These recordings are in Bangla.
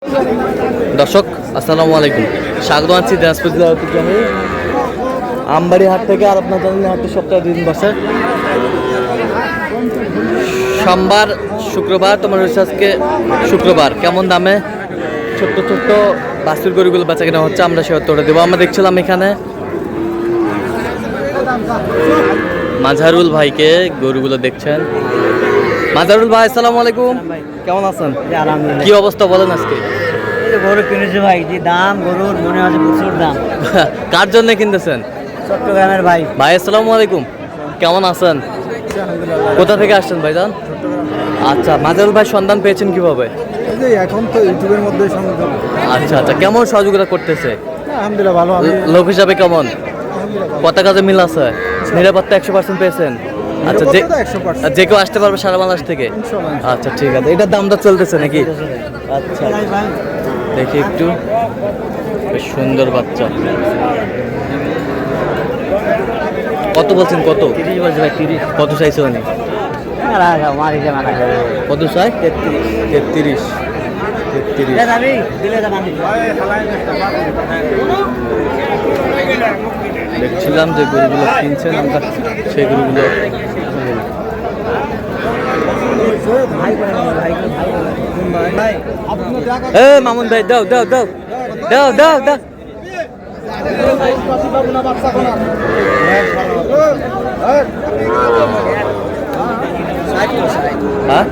দর্শক আসসালামু আলাইকুম, স্বাগত আছি দিনাজপুর জেলার ঐতিহ্যবাহী আমবাড়ি হাট থেকে। আর আপনার জানেন হাটটি সপ্তাহে 2 দিন বসে, সোমবার শুক্রবার। তোমার হচ্ছে আজকে শুক্রবার। কেমন দামে ছোট্ট ছোট্ট বাছুর গরুগুলো বেচা কেনা হচ্ছে আমরা সে উত্তরটা দেবো। আমরা দেখছিলাম এখানে মাঝারুল ভাইকে, গরুগুলো দেখছেন। মাঝারুল ভাই আসসালামু আলাইকুম, কেমন আছেন? কি অবস্থা বলেন আজকে? গরু কিনেছে ভাই, যে দাম গরুর মনে হচ্ছে প্রচুর দাম। কার জন্য কিনতেছেন? চট্টগ্রামের ভাই। ভাই আসসালামু আলাইকুম, কেমন আছেন? কোথা থেকে আসছেন ভাইজান? আচ্ছা, মাঝারুল ভাই সন্ধান পেয়েছেন কিভাবে? এখন তো ইউটিউবের মধ্যে সংযোগ। আচ্ছা আচ্ছা, কেমন সহযোগিতা করতেছে? আলহামদুলিল্লাহ ভালো। লোক হিসাবে কেমন? কত কাজে মিল আছে? নিরাপত্তা 100% পেয়েছেন? আচ্ছা, যে কেউ আসতে পারবে সারা বাংলাদেশ থেকে? আচ্ছা ঠিক আছে, এটার দামটা চলতেছে নাকি? আচ্ছা দেখি একটু, বেশ সুন্দর বাচ্চা। কত বলছেন? কত? 30 বলছে ভাই, 30। কত চাইছে উনি? কত চাই? 33। দেখছিলাম যে গরুগুলো কিনছেন আমরা, সেই গরুগুলো মামুন ভাই দাও দাও দাও দাও দাও দাও। হ্যাঁ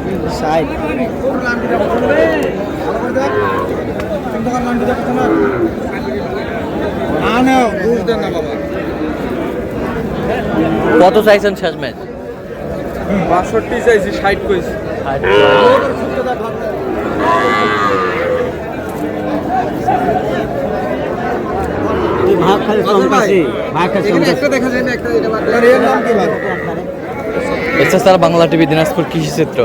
কত চাইছেন শেষ ম্যাচ? 62 চাইছি, 60 কইছি। SSR বাংলা টিভি দিনাজপুর কৃষি ক্ষেত্র।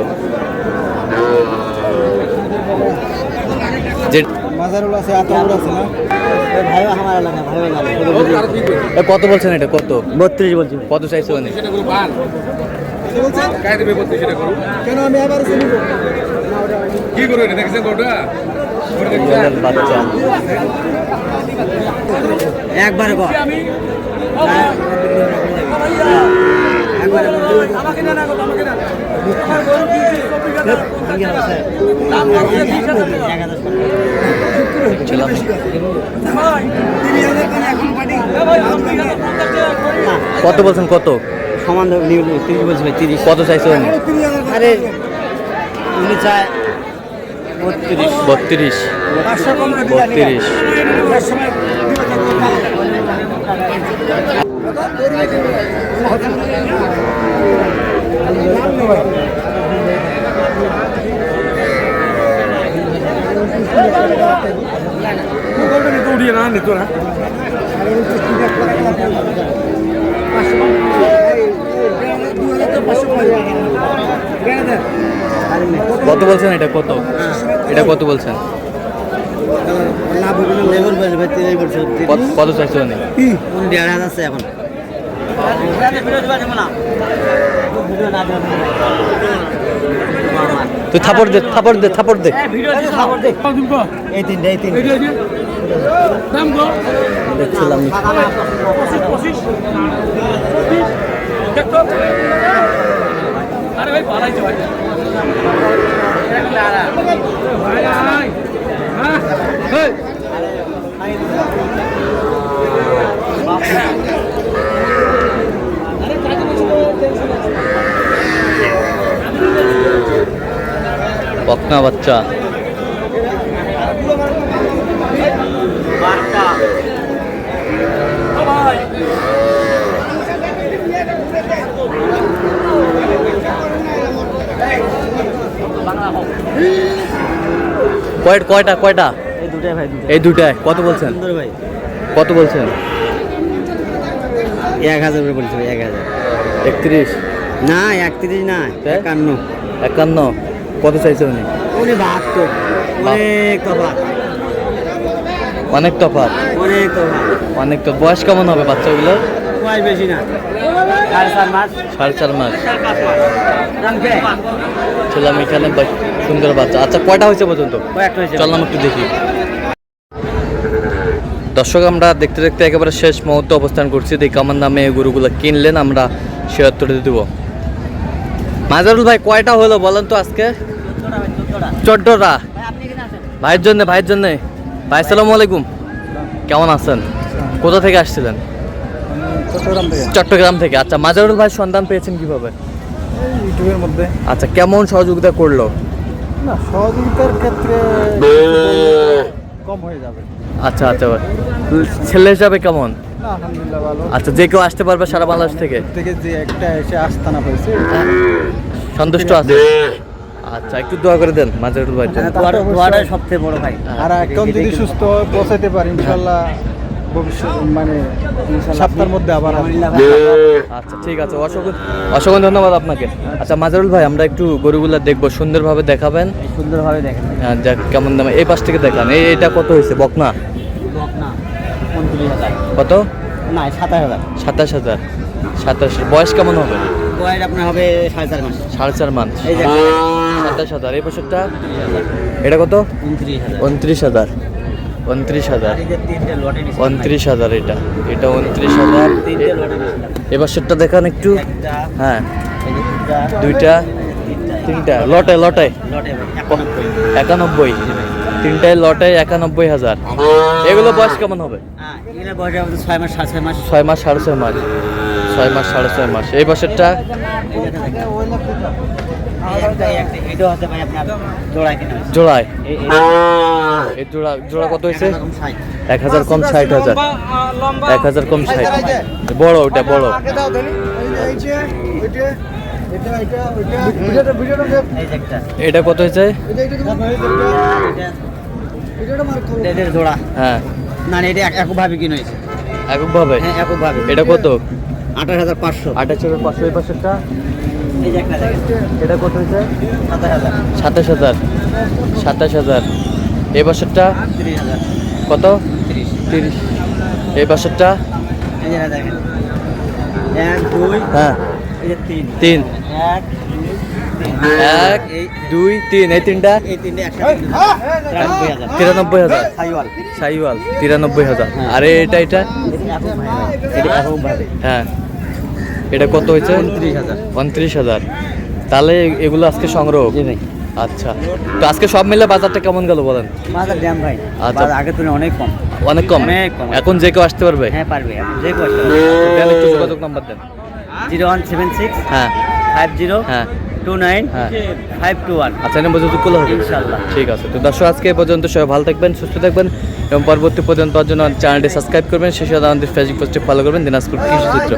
মাজারুল আছে, আতাউর আছে না? ভাই আমার এলাকা, ভাই এলাকা। কত বলছেন এটা? কত? 32 বলছি। কত চাইছে উনি? কেন আমি আবার শুনবো কি করে দেখছেন ওটা? বাচ্চা একবারে কর। কত বলছেন? কত সমান 30 বলছি ভাই, 30। কত চাইছে উনি? আরে উনি চায় 32। 32। 32। উঠিয়ে না নিত না। কত বলছেন এটা? কত এটা? কত বলছেন? কত চাইছে উনি? 1.5 আছে এখন। তুই থাপড় দে, থাপড় দে, থাপড় দে। এই তিনটা দেখছিলাম বকনা বাচ্চা। কয়টা কয়টা? এই দুটাই ভাই, এই দুটায় কত বলছেন? সুন্দর ভাই। কত বলছেন? 1000 করে বলছি ভাই, 1000। 31 না 31 না, 51। 51 কত চাইছে উনি? উনি 72। অনেক তফাৎ, অনেক তফাৎ, অনেক তফাৎ। অনেক। তো বয়স কেমন হবে বাচ্চাগুলো? বয়স বেশি না 4.5 মাস 4.5 মাস দাম কে ছিলাম এখানে সুন্দর বাচ্চা। আচ্ছা কয়টা হয়েছে পর্যন্ত? কয়েকটা হয়েছে চললাম একটু দেখি। দর্শক আমরা দেখতে দেখতে একেবারে শেষ মুহূর্তে অবস্থান করছি। দেখি আমার নামে এই গরুগুলো কিনলেন, আমরা সে উত্তরে দেব। মাজারুল ভাই কয়টা হলো বলেন তো আজকে? 14টা। ভাইয়ের জন্য ভাই আসসালামু আলাইকুম, কেমন আছেন? কোথা থেকে আসছিলেন? চট্টগ্রাম থেকে। চট্টগ্রাম থেকে। আচ্ছা মাজারুল ভাই সন্ধান পেয়েছেন কিভাবে? ইউটিউবের মধ্যে। আচ্ছা কেমন সহযোগিতা করলো? না, সহযোগিতার ক্ষেত্রে কম হয়ে যাবে। আচ্ছা আচ্ছা ছেলে হিসাবে কেমন? না, আলহামদুলিল্লাহ ভালো। আচ্ছা যে কেউ আসতে পারবে সারা বাংলাদেশ থেকে? থেকে যে একটা এসে আস্তানা পাইছে সন্তুষ্ট আছে? আচ্ছা একটু দোয়া করে দেন মাজারুল ভাই জন্য। দোয়াটাই সবচেয়ে বড় ভাই। আর এখন যদি সুস্থ হয়ে পৌঁছাতে পারি ইনশাল্লাহ ভবিষ্যৎ মানে সপ্তাহের মধ্যে আবার আসবো। আচ্ছা ঠিক আছে, অসংখ্য ধন্যবাদ আপনাকে। আচ্ছা মাজারুল ভাই আমরা একটু গরুগুলা দেখবো, সুন্দরভাবে দেখাবেন। সুন্দরভাবে দেখেন। হ্যাঁ, যাক কেমন দাম এই পাশ থেকে দেখান। এটা কত হয়েছে বকনা? না 29,000 কত? না 27,000। 27,000। 27 বয়স কেমন হবে? বয়স আপনার হবে 4.5 মাস। 4.5 মাস। এই যে 27,000। এই বছরটা এটা কত? 29,000। 29,000। 29,000। এই যে তিনটে লটে নিছি। 29,000 এটা 29,000। তিনটে লটে নিছিলাম। এই বছরটা দেখান একটু। একটা, হ্যাঁ এই যে দুইটা তিনটা, তিনটা লটে লটে ভাই 91। 91। তিনটায় লটে 91,000। এগুলো বয়স কেমন হবে? হ্যাঁ, এগুলো বয়স হবে 6 মাস 6.5 মাস। 6 মাস 6.5 মাস। 6 মাস 6.5 মাস। এই বছরটা এটা হচ্ছে ভাই আপনার জোড়ায় কিনা হয়েছে। জোড়ায় এই এই জোড়া কত হয়েছে? 1,000 কম 60। 1,000 কম 60,000। 1,000 কম 60। বড় ওটা বড়। এই যে একটা এটা কত হয়েছে? এদের জোড়া। হ্যাঁ না না, এটা এককভাবে কিনা হয়েছে। এককভাবে। হ্যাঁ এককভাবে। এটা কত? 28,500। 28,500। এই বছরটা এই যে একটা দেখেন। এটা কত হয়েছে? 27,000। 27,000। 27,000। এই বছরটা 30,000। কত? 30। এই বছরটা এই যে দেখেন 1 2 হ্যাঁ এই যে 3 3। 1 1 2 3 এই তিনটা এই তিনটে একসাথে 93,000। 93,000। সাইওয়াল। সাইওয়াল 93,000। আর এটা এটা এককভাবে। হ্যাঁ এটা কত হয়েছে? 29,000। 29,000। তাহলে এগুলো আজকে সংগ্রহ? জি ভাই। আচ্ছা তো আজকে সব মিলে বাজারটা কেমন গেল বলেন? বাজার দাম ভাই আচ্ছা। বাজার আগের তুলনায় অনেক কম। অনেক কম। অনেক কম। এখন যে কেউ আসতে পারবে? হ্যাঁ পারবে, এখন যে কষ্ট। দেন একটু যোগাযোগ নাম্বার দেন। 0176 হ্যাঁ 50 হ্যাঁ 29 হ্যাঁ। 521। আচ্ছা এনে যোগাযোগ করলে হবে ইনশাআল্লাহ। ঠিক আছে। তো দর্শক আজকে এ পর্যন্ত সবাই ভালো থাকবেন, সুস্থ থাকবেন এবং পরবর্তী পর্যন্ত পাওয়ার জন্য চ্যানেলটি সাবস্ক্রাইব করবেন, সেই সাথে আমাদের ফেসবুক পেজটি ফলো করবেন দিনাজপুর কৃষি চিত্র।